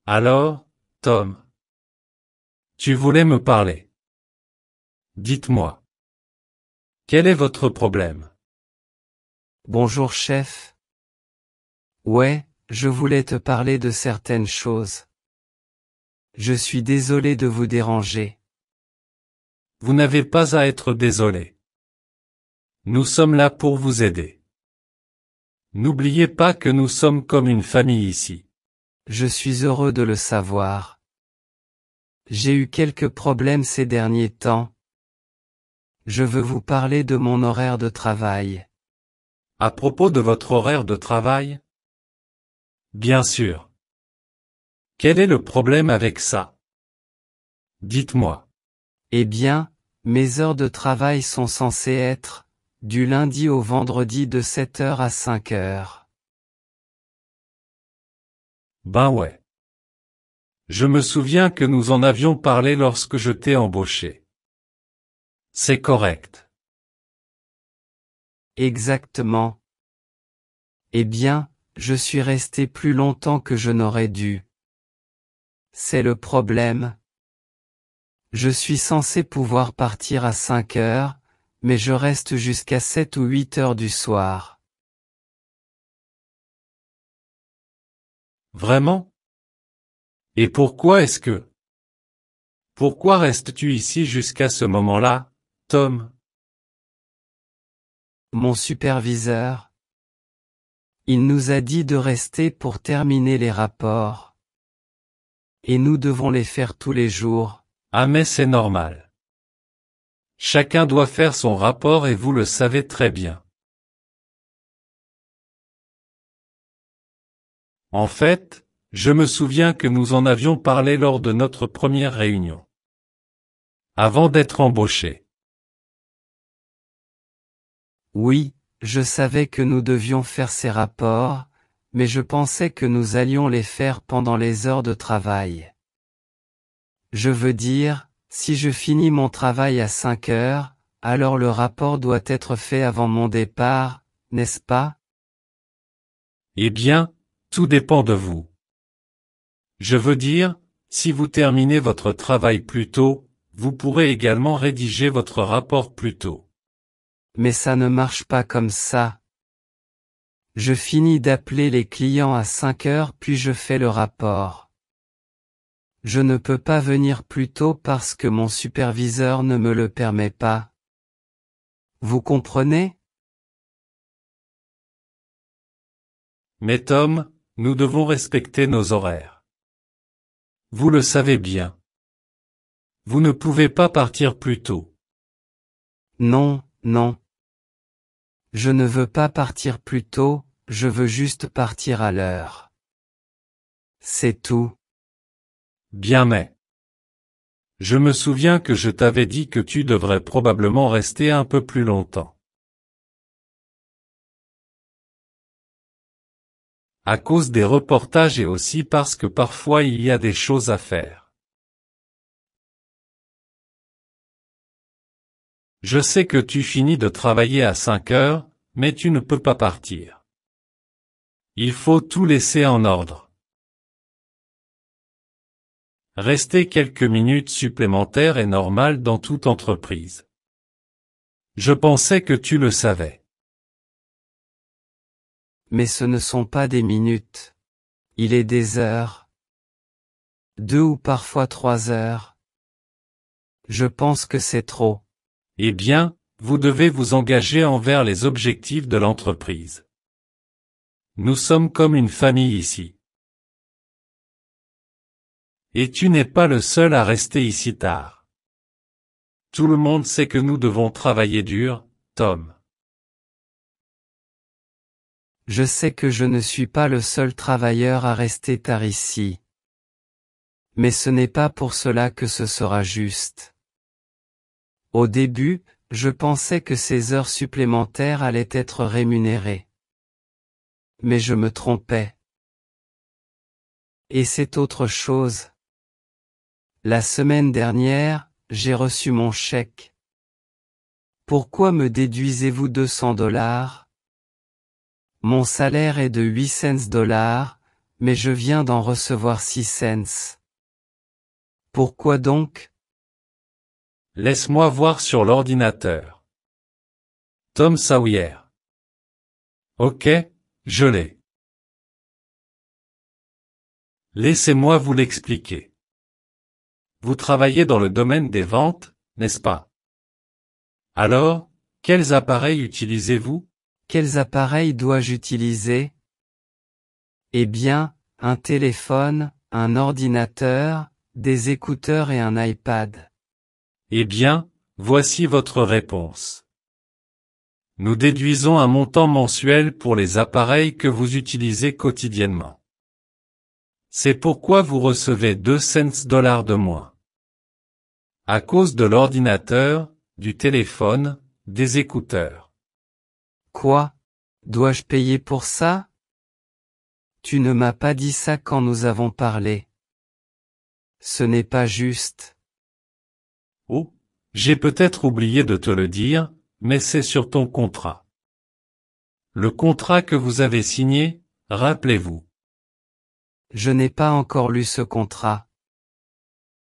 Alors, Tom, tu voulais me parler. Dites-moi. Quel est votre problème? Bonjour chef. Ouais, je voulais te parler de certaines choses. Je suis désolé de vous déranger. Vous n'avez pas à être désolé. Nous sommes là pour vous aider. N'oubliez pas que nous sommes comme une famille ici. Je suis heureux de le savoir. J'ai eu quelques problèmes ces derniers temps. Je veux vous parler de mon horaire de travail. À propos de votre horaire de travail? Bien sûr. Quel est le problème avec ça? Dites-moi. Eh bien, mes heures de travail sont censées être, du lundi au vendredi de 7 heures à 5 heures. Ben ouais. Je me souviens que nous en avions parlé lorsque je t'ai embauché. C'est correct. Exactement. Eh bien, je suis resté plus longtemps que je n'aurais dû. C'est le problème. Je suis censé pouvoir partir à 5 heures, mais je reste jusqu'à 7 ou 8 heures du soir. Vraiment? Et pourquoi est-ce que... Pourquoi restes-tu ici jusqu'à ce moment-là, Tom? Mon superviseur. Il nous a dit de rester pour terminer les rapports. Et nous devons les faire tous les jours. Ah mais c'est normal. Chacun doit faire son rapport et vous le savez très bien. En fait, je me souviens que nous en avions parlé lors de notre première réunion. Avant d'être embauché. Oui, je savais que nous devions faire ces rapports, mais je pensais que nous allions les faire pendant les heures de travail. Je veux dire, si je finis mon travail à 5 heures, alors le rapport doit être fait avant mon départ, n'est-ce pas? Eh bien, tout dépend de vous. Je veux dire, si vous terminez votre travail plus tôt, vous pourrez également rédiger votre rapport plus tôt. Mais ça ne marche pas comme ça. Je finis d'appeler les clients à 5 heures puis je fais le rapport. Je ne peux pas venir plus tôt parce que mon superviseur ne me le permet pas. Vous comprenez? Mais Tom, nous devons respecter nos horaires. Vous le savez bien. Vous ne pouvez pas partir plus tôt. Non, non. Je ne veux pas partir plus tôt, je veux juste partir à l'heure. C'est tout. Bien mais. Je me souviens que je t'avais dit que tu devrais probablement rester un peu plus longtemps. À cause des reportages et aussi parce que parfois il y a des choses à faire. Je sais que tu finis de travailler à 5 heures, mais tu ne peux pas partir. Il faut tout laisser en ordre. Rester quelques minutes supplémentaires est normal dans toute entreprise. Je pensais que tu le savais. Mais ce ne sont pas des minutes. Il est des heures. 2 ou parfois 3 heures. Je pense que c'est trop. Eh bien, vous devez vous engager envers les objectifs de l'entreprise. Nous sommes comme une famille ici. Et tu n'es pas le seul à rester ici tard. Tout le monde sait que nous devons travailler dur, Tom. Je sais que je ne suis pas le seul travailleur à rester tard ici. Mais ce n'est pas pour cela que ce sera juste. Au début, je pensais que ces heures supplémentaires allaient être rémunérées. Mais je me trompais. Et c'est autre chose. La semaine dernière, j'ai reçu mon chèque. Pourquoi me déduisez-vous 200 $? Mon salaire est de 8 cents $, mais je viens d'en recevoir 6 cents. Pourquoi donc? Laisse-moi voir sur l'ordinateur. Tom Sawyer. Ok, je l'ai. Laissez-moi vous l'expliquer. Vous travaillez dans le domaine des ventes, n'est-ce pas? Alors, quels appareils utilisez-vous? Quels appareils dois-je utiliser? Eh bien, un téléphone, un ordinateur, des écouteurs et un iPad. Eh bien, voici votre réponse. Nous déduisons un montant mensuel pour les appareils que vous utilisez quotidiennement. C'est pourquoi vous recevez 2 cents de moins. À cause de l'ordinateur, du téléphone, des écouteurs. Quoi? Dois-je payer pour ça? Tu ne m'as pas dit ça quand nous avons parlé. Ce n'est pas juste. Oh, j'ai peut-être oublié de te le dire, mais c'est sur ton contrat. Le contrat que vous avez signé, rappelez-vous. Je n'ai pas encore lu ce contrat.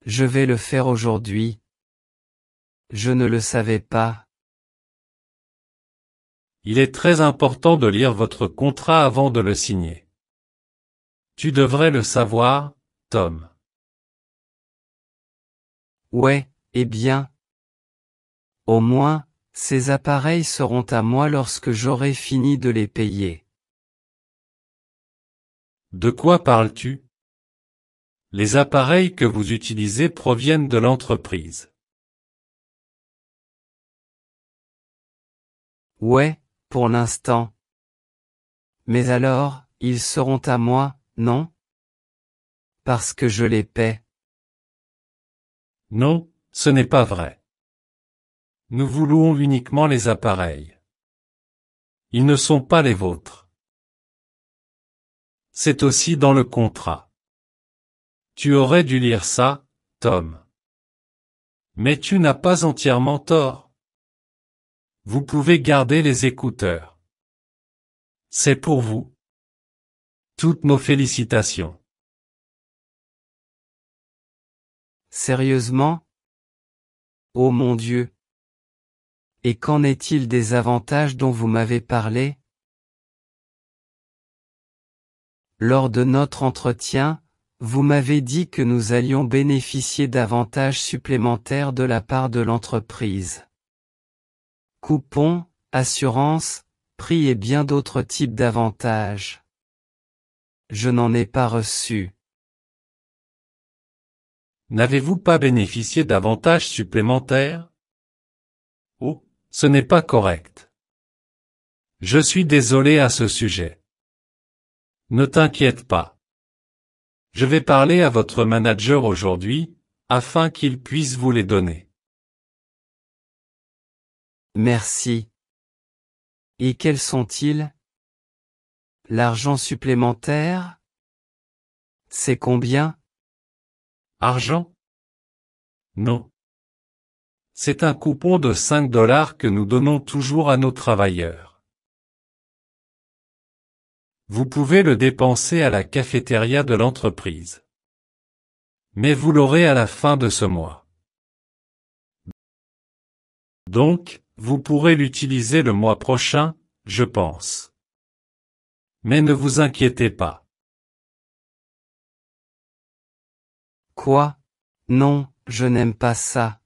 Je vais le faire aujourd'hui. Je ne le savais pas. Il est très important de lire votre contrat avant de le signer. Tu devrais le savoir, Tom. Ouais, eh bien. Au moins, ces appareils seront à moi lorsque j'aurai fini de les payer. De quoi parles-tu? Les appareils que vous utilisez proviennent de l'entreprise. Ouais, pour l'instant. Mais alors, ils seront à moi, non? Parce que je les paie. Non, ce n'est pas vrai. Nous vous louons uniquement les appareils. Ils ne sont pas les vôtres. C'est aussi dans le contrat. Tu aurais dû lire ça, Tom. Mais tu n'as pas entièrement tort. Vous pouvez garder les écouteurs. C'est pour vous. Toutes nos félicitations. Sérieusement? Oh mon Dieu! Et qu'en est-il des avantages dont vous m'avez parlé? Lors de notre entretien, vous m'avez dit que nous allions bénéficier d'avantages supplémentaires de la part de l'entreprise. Coupons, assurances, prix et bien d'autres types d'avantages. Je n'en ai pas reçu. N'avez-vous pas bénéficié d'avantages supplémentaires? Oh, ce n'est pas correct. Je suis désolé à ce sujet. Ne t'inquiète pas. Je vais parler à votre manager aujourd'hui, afin qu'il puisse vous les donner. Merci. Et quels sont-ils? L'argent supplémentaire? C'est combien? Argent? Non. C'est un coupon de 5 $ que nous donnons toujours à nos travailleurs. Vous pouvez le dépenser à la cafétéria de l'entreprise. Mais vous l'aurez à la fin de ce mois. Donc, vous pourrez l'utiliser le mois prochain, je pense. Mais ne vous inquiétez pas. Quoi? Non, je n'aime pas ça.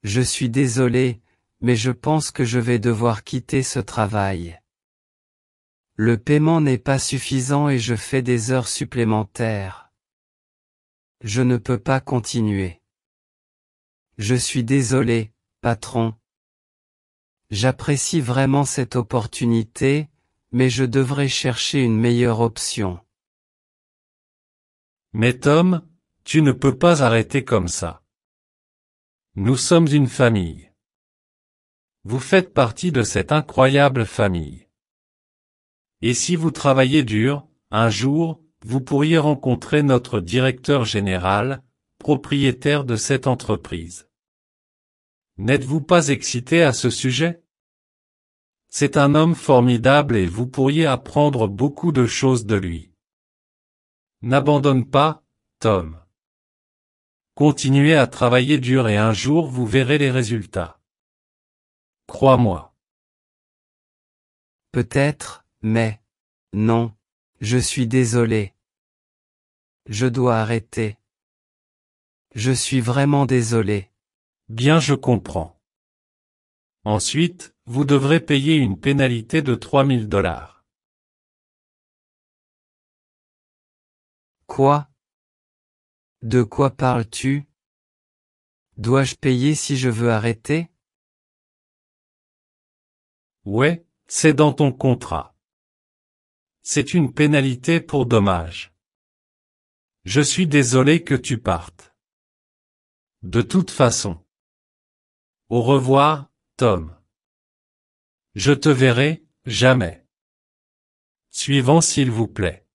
Je suis désolé, mais je pense que je vais devoir quitter ce travail. Le paiement n'est pas suffisant et je fais des heures supplémentaires. Je ne peux pas continuer. Je suis désolé, patron. J'apprécie vraiment cette opportunité, mais je devrais chercher une meilleure option. Mais Tom, tu ne peux pas arrêter comme ça. Nous sommes une famille. Vous faites partie de cette incroyable famille. Et si vous travaillez dur, un jour, vous pourriez rencontrer notre directeur général, propriétaire de cette entreprise. N'êtes-vous pas excité à ce sujet? C'est un homme formidable et vous pourriez apprendre beaucoup de choses de lui. N'abandonne pas, Tom. Continuez à travailler dur et un jour vous verrez les résultats. Crois-moi. Peut-être, mais... Non. Je suis désolé. Je dois arrêter. Je suis vraiment désolé. Bien, je comprends. Ensuite, vous devrez payer une pénalité de $3000. Quoi? De quoi parles-tu? Dois-je payer si je veux arrêter? Ouais, c'est dans ton contrat. C'est une pénalité pour dommage. Je suis désolé que tu partes. De toute façon. Au revoir, Tom. Je te verrai, jamais. Suivant s'il vous plaît.